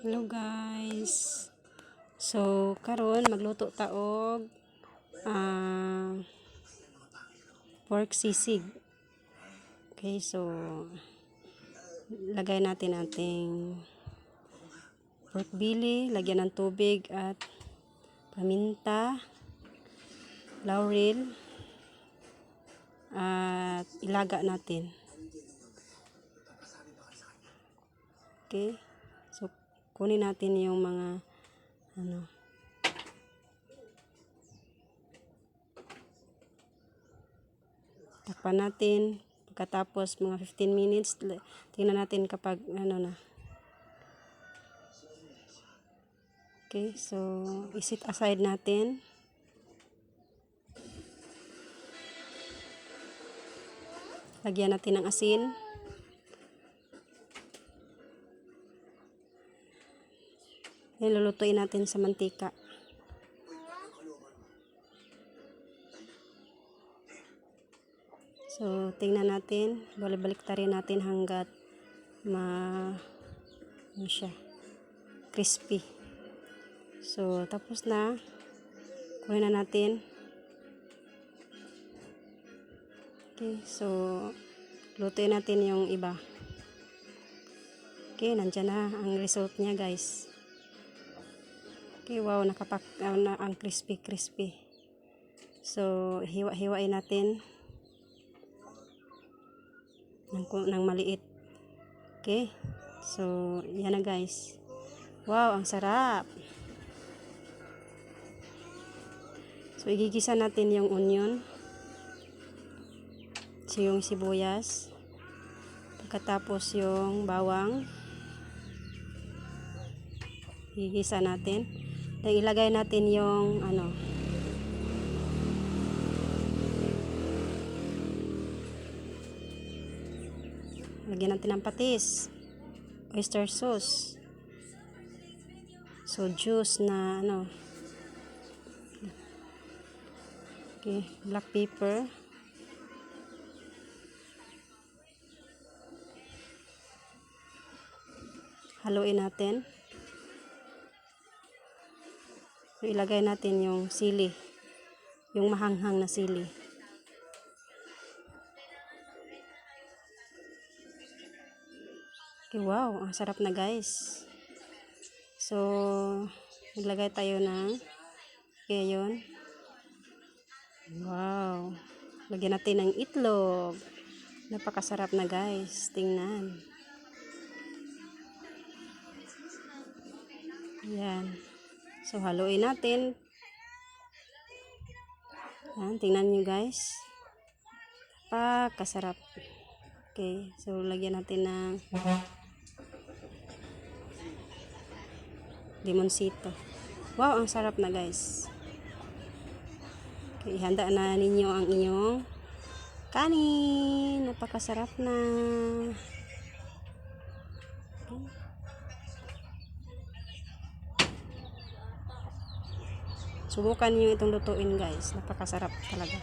Hello guys. So karon magluto ta og pork sisig. Okay, so lagay natin ating pork belly, lagyan ng tubig at paminta, laurel at ilaga natin. Okay. So kunin natin yung mga takpan natin. Pagkatapos mga 15 minutes, tingnan natin kapag na. Okay, so isit aside natin. Lagyan natin ng asin. Nilulutuin natin sa mantika. So, tingnan natin. Balik-tarin natin hanggat siya crispy. So, tapos na. Kunin na natin. Okay, so lutuin natin yung iba. Okay, nandyan na ang result niya, guys. Okay, wow, ang crispy. So, hiwa-hiwain natin ng maliit. Okay, so yan na, guys. Wow, ang sarap. So, igigisa natin yung onion, yung sibuyas, pagkatapos yung bawang, igigisa natin. Then ilagay natin yung lagyan natin ng patis, oyster sauce, so juice na okay, black pepper, haluin natin. So, ilagay natin yung sili, yung mahanghang na sili. Okay, wow, ang sarap na, guys. So, maglagay tayo ng yun. Wow, lagyan natin ng itlog. Napakasarap na, guys. Tingnan. Yan. So, haluin natin. Yan, tingnan nyo, guys. Napakasarap. Okay, so lagyan natin ng limonsito. Wow, ang sarap na, guys. Okay, handa na ninyo ang inyong kanin. Napakasarap na. Okay. Subukan niyo itong lutuin, guys. Napakasarap talaga.